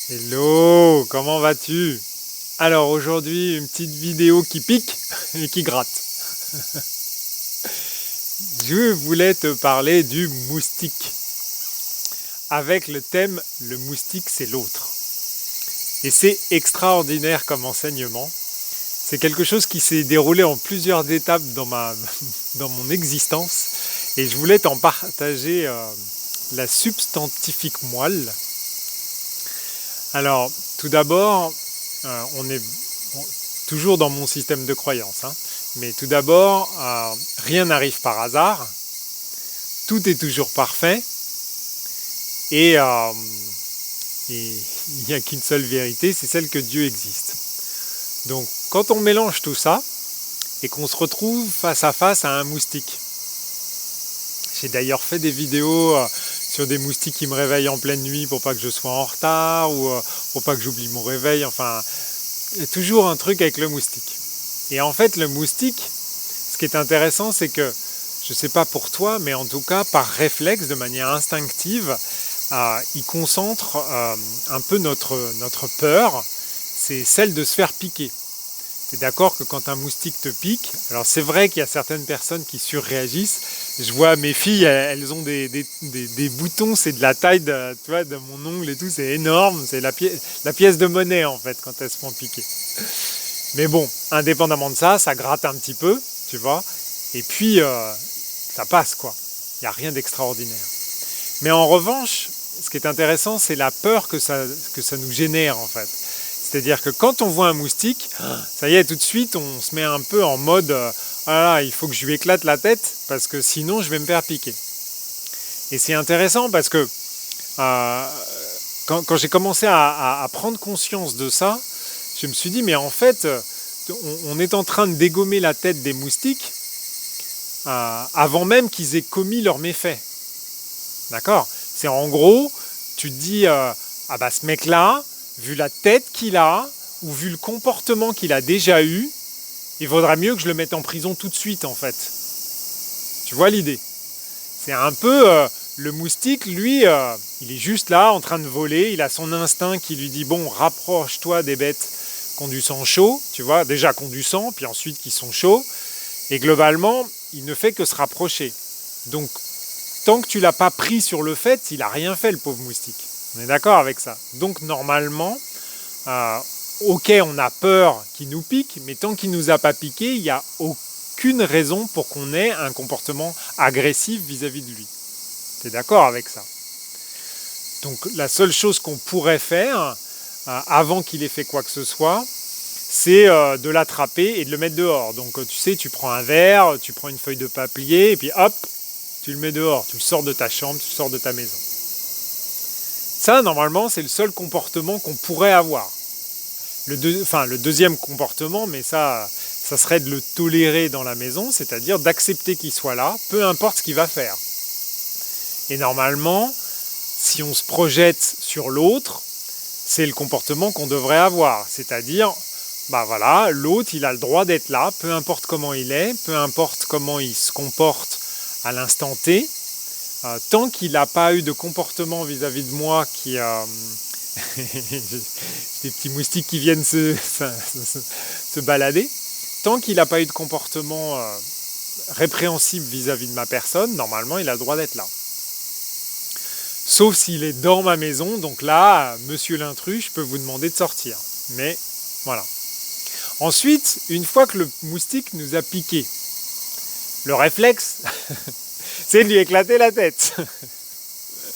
Hello, comment vas-tu? Alors aujourd'hui, une petite vidéo qui pique et qui gratte. Je voulais te parler du moustique, avec le thème "Le moustique c'est l'autre". Et c'est extraordinaire comme enseignement. C'est quelque chose qui s'est déroulé en plusieurs étapes dans mon existence. Et je voulais t'en partager la substantifique moelle. Alors, tout d'abord, on est toujours dans mon système de croyance, hein. Mais tout d'abord, rien n'arrive par hasard, tout est toujours parfait, et il n'y a qu'une seule vérité, c'est celle que Dieu existe. Donc, quand on mélange tout ça, et qu'on se retrouve face à face à un moustique, j'ai d'ailleurs fait des vidéos sur des moustiques qui me réveillent en pleine nuit pour pas que je sois en retard, ou pour pas que j'oublie mon réveil, enfin, il y a toujours un truc avec le moustique. Et en fait, le moustique, ce qui est intéressant, c'est que, je ne sais pas pour toi, mais en tout cas, par réflexe, de manière instinctive, il concentre un peu notre peur, c'est celle de se faire piquer. Tu es d'accord que quand un moustique te pique, alors c'est vrai qu'il y a certaines personnes qui surréagissent. Je vois mes filles, elles ont des boutons, c'est de la taille tu vois, de mon ongle et tout, c'est énorme, c'est la pièce de monnaie en fait quand elles se font piquer. Mais bon, indépendamment de ça, ça gratte un petit peu, tu vois, et puis ça passe quoi. Il n'y a rien d'extraordinaire. Mais en revanche, ce qui est intéressant, c'est la peur que ça nous génère en fait. C'est-à-dire que quand on voit un moustique, ça y est, tout de suite, on se met un peu en mode voilà, il faut que je lui éclate la tête parce que sinon je vais me faire piquer. Et c'est intéressant parce que quand j'ai commencé à prendre conscience de ça, je me suis dit, mais en fait, on est en train de dégommer la tête des moustiques avant même qu'ils aient commis leur méfait. D'accord? C'est en gros, tu te dis, ah bah ce mec-là, vu la tête qu'il a, ou vu le comportement qu'il a déjà eu, il vaudrait mieux que je le mette en prison tout de suite en fait. Tu vois l'idée? C'est un peu le moustique, lui, il est juste là en train de voler, il a son instinct qui lui dit bon, rapproche-toi des bêtes qui ont du sang chaud, tu vois, déjà qui ont du sang, puis ensuite qui sont chauds, et globalement, il ne fait que se rapprocher. Donc, tant que tu ne l'as pas pris sur le fait, il n'a rien fait le pauvre moustique. On est d'accord avec ça. Donc normalement, ok, on a peur qu'il nous pique, mais tant qu'il ne nous a pas piqué, il n'y a aucune raison pour qu'on ait un comportement agressif vis-à-vis de lui. Tu es d'accord avec ça? Donc la seule chose qu'on pourrait faire, avant qu'il ait fait quoi que ce soit, c'est de l'attraper et de le mettre dehors. Donc tu sais, tu prends un verre, tu prends une feuille de papier, et puis hop, tu le mets dehors, tu le sors de ta chambre, tu le sors de ta maison. Ça, normalement, c'est le seul comportement qu'on pourrait avoir. Le deuxième comportement, mais ça serait de le tolérer dans la maison, c'est-à-dire d'accepter qu'il soit là, peu importe ce qu'il va faire. Et normalement, si on se projette sur l'autre, c'est le comportement qu'on devrait avoir. C'est-à-dire, bah voilà, l'autre, il a le droit d'être là, peu importe comment il est, peu importe comment il se comporte à l'instant T, tant qu'il n'a pas eu de comportement vis-à-vis de moi qui... des petits moustiques qui viennent se balader, tant qu'il n'a pas eu de comportement répréhensible vis-à-vis de ma personne, normalement il a le droit d'être là. Sauf s'il est dans ma maison, donc là, monsieur l'intrus, je peux vous demander de sortir. Mais voilà. Ensuite, une fois que le moustique nous a piqué, le réflexe, c'est de lui éclater la tête.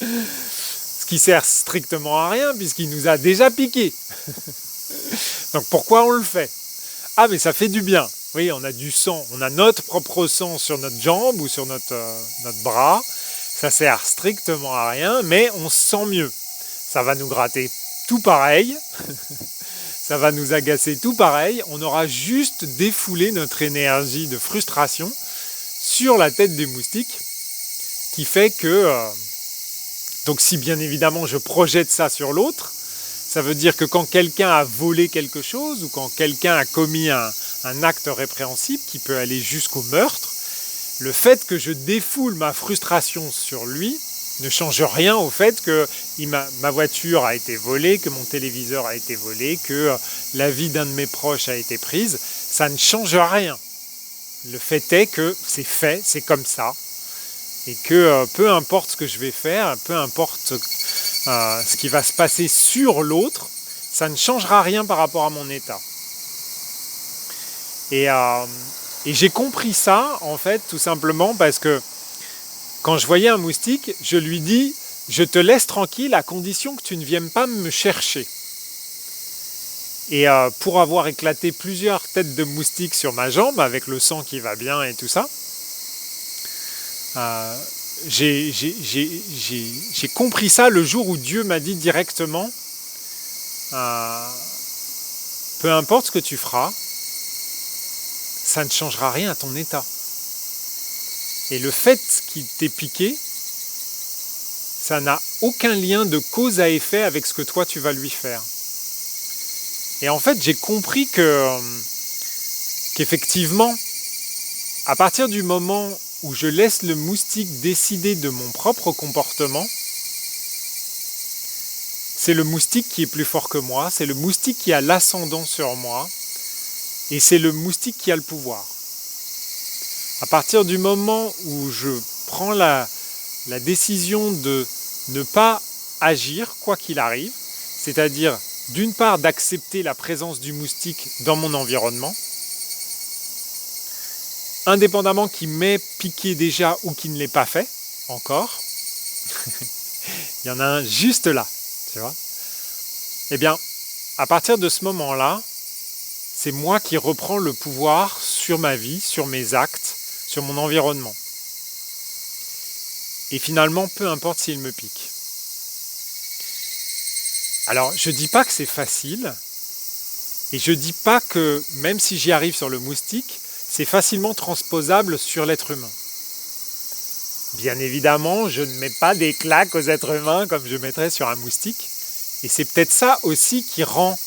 Ce qui sert strictement à rien, puisqu'il nous a déjà piqué. Donc pourquoi on le fait? Ah, mais ça fait du bien. Oui, on a du sang, on a notre propre sang sur notre jambe ou sur notre bras. Ça sert strictement à rien, mais on se sent mieux. Ça va nous gratter tout pareil. Ça va nous agacer tout pareil. On aura juste défoulé notre énergie de frustration sur la tête des moustiques, qui fait que... donc si bien évidemment je projette ça sur l'autre, ça veut dire que quand quelqu'un a volé quelque chose ou quand quelqu'un a commis un acte répréhensible qui peut aller jusqu'au meurtre, le fait que je défoule ma frustration sur lui, Ne change rien au fait que ma voiture a été volée, que mon téléviseur a été volé, que la vie d'un de mes proches a été prise. Ça ne change rien. Le fait est que c'est fait, c'est comme ça. Et que peu importe ce que je vais faire, peu importe ce qui va se passer sur l'autre, ça ne changera rien par rapport à mon état. Et j'ai compris ça, en fait, tout simplement parce que quand je voyais un moustique, je lui dis « Je te laisse tranquille à condition que tu ne viennes pas me chercher ». Et pour avoir éclaté plusieurs têtes de moustiques sur ma jambe, avec le sang qui va bien et tout ça, j'ai compris ça le jour où Dieu m'a dit directement peu importe ce que tu feras, ça ne changera rien à ton état. Et le fait qu'il t'ait piqué, ça n'a aucun lien de cause à effet avec ce que toi tu vas lui faire. Et en fait, j'ai compris qu'effectivement, à partir du moment où je laisse le moustique décider de mon propre comportement, c'est le moustique qui est plus fort que moi, c'est le moustique qui a l'ascendant sur moi, et c'est le moustique qui a le pouvoir. À partir du moment où je prends la décision de ne pas agir quoi qu'il arrive, c'est-à-dire d'une part d'accepter la présence du moustique dans mon environnement, indépendamment qu'il m'ait piqué déjà ou qu'il ne l'ait pas fait encore, il y en a un juste là, tu vois. Eh bien, à partir de ce moment-là, c'est moi qui reprends le pouvoir sur ma vie, sur mes actes, sur mon environnement. Et finalement, peu importe s'il me pique. Alors, je ne dis pas que c'est facile, et je ne dis pas que, même si j'y arrive sur le moustique, c'est facilement transposable sur l'être humain. Bien évidemment, je ne mets pas des claques aux êtres humains comme je mettrais sur un moustique, et c'est peut-être ça aussi qui rend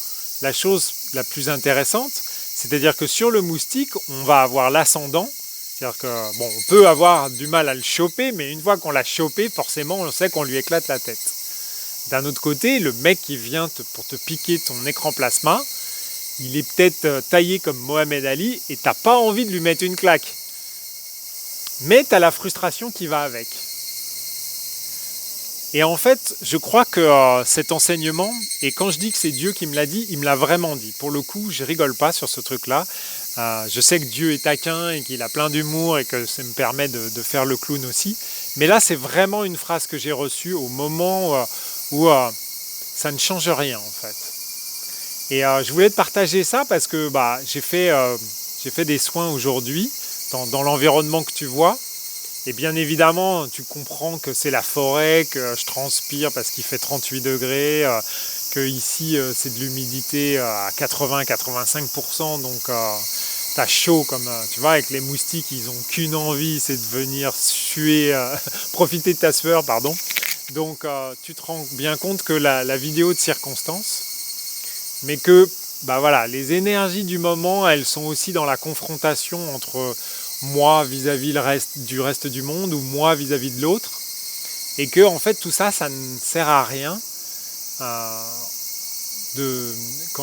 la chose la plus intéressante, c'est-à-dire que sur le moustique, on va avoir l'ascendant, c'est-à-dire que, bon, on peut avoir du mal à le choper, mais une fois qu'on l'a chopé, forcément, on sait qu'on lui éclate la tête. D'un autre côté, le mec qui vient pour te piquer ton écran plasma, il est peut-être taillé comme Mohamed Ali et t'as pas envie de lui mettre une claque. Mais tu as la frustration qui va avec. Et en fait, je crois que cet enseignement, et quand je dis que c'est Dieu qui me l'a dit, il me l'a vraiment dit. Pour le coup, je rigole pas sur ce truc-là. Je sais que Dieu est taquin et qu'il a plein d'humour et que ça me permet de faire le clown aussi. Mais là, c'est vraiment une phrase que j'ai reçue au moment où ça ne change rien en fait. Et je voulais te partager ça parce que j'ai fait des soins aujourd'hui dans l'environnement que tu vois. Et bien évidemment, tu comprends que c'est la forêt, que je transpire parce qu'il fait 38 degrés, que ici c'est de l'humidité à 80-85%, donc t'as chaud comme tu vois, avec les moustiques, ils ont qu'une envie, c'est de venir suer, profiter de ta sueur, pardon. Donc tu te rends bien compte que la vidéo de circonstance, mais que voilà, les énergies du moment, elles sont aussi dans la confrontation entre moi vis-à-vis du reste du monde ou moi vis-à-vis de l'autre, et que en fait tout ça, ça ne sert à rien. Quand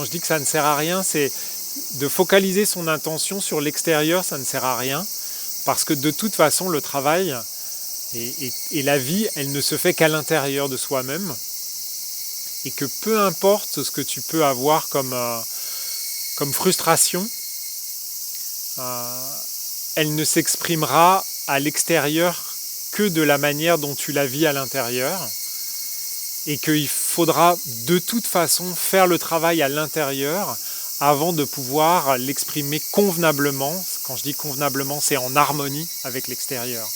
je dis que ça ne sert à rien, c'est de focaliser son intention sur l'extérieur, ça ne sert à rien, parce que de toute façon le travail et la vie, elle ne se fait qu'à l'intérieur de soi-même, et que peu importe ce que tu peux avoir comme frustration, elle ne s'exprimera à l'extérieur que de la manière dont tu la vis à l'intérieur, et qu'il faudra de toute façon faire le travail à l'intérieur avant de pouvoir l'exprimer convenablement. Quand je dis convenablement, c'est en harmonie avec l'extérieur.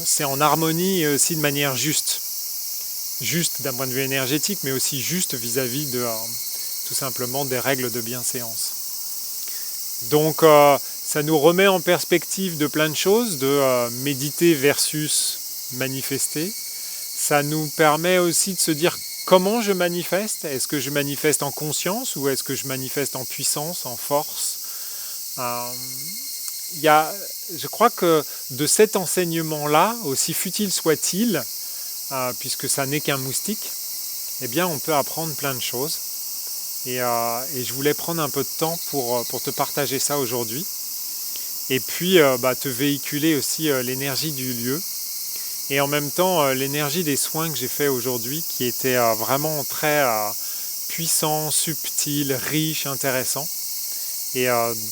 C'est en harmonie et aussi de manière juste. Juste d'un point de vue énergétique, mais aussi juste vis-à-vis de tout simplement des règles de bienséance. Donc ça nous remet en perspective de plein de choses, de méditer versus manifester. Ça nous permet aussi de se dire comment je manifeste. Est-ce que je manifeste en conscience ou est-ce que je manifeste en puissance, en force? Je crois que de cet enseignement-là, aussi futile soit-il, puisque ça n'est qu'un moustique, eh bien on peut apprendre plein de choses. Et je voulais prendre un peu de temps pour te partager ça aujourd'hui. Et puis te véhiculer aussi l'énergie du lieu. Et en même temps l'énergie des soins que j'ai fait aujourd'hui, qui étaient vraiment très puissants, subtils, riches, intéressants. Et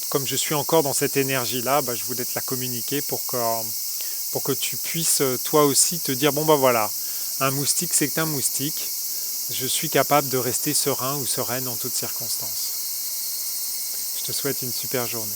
comme je suis encore dans cette énergie-là, je voulais te la communiquer pour que tu puisses toi aussi te dire, bon voilà, un moustique c'est un moustique, je suis capable de rester serein ou sereine en toutes circonstances. Je te souhaite une super journée.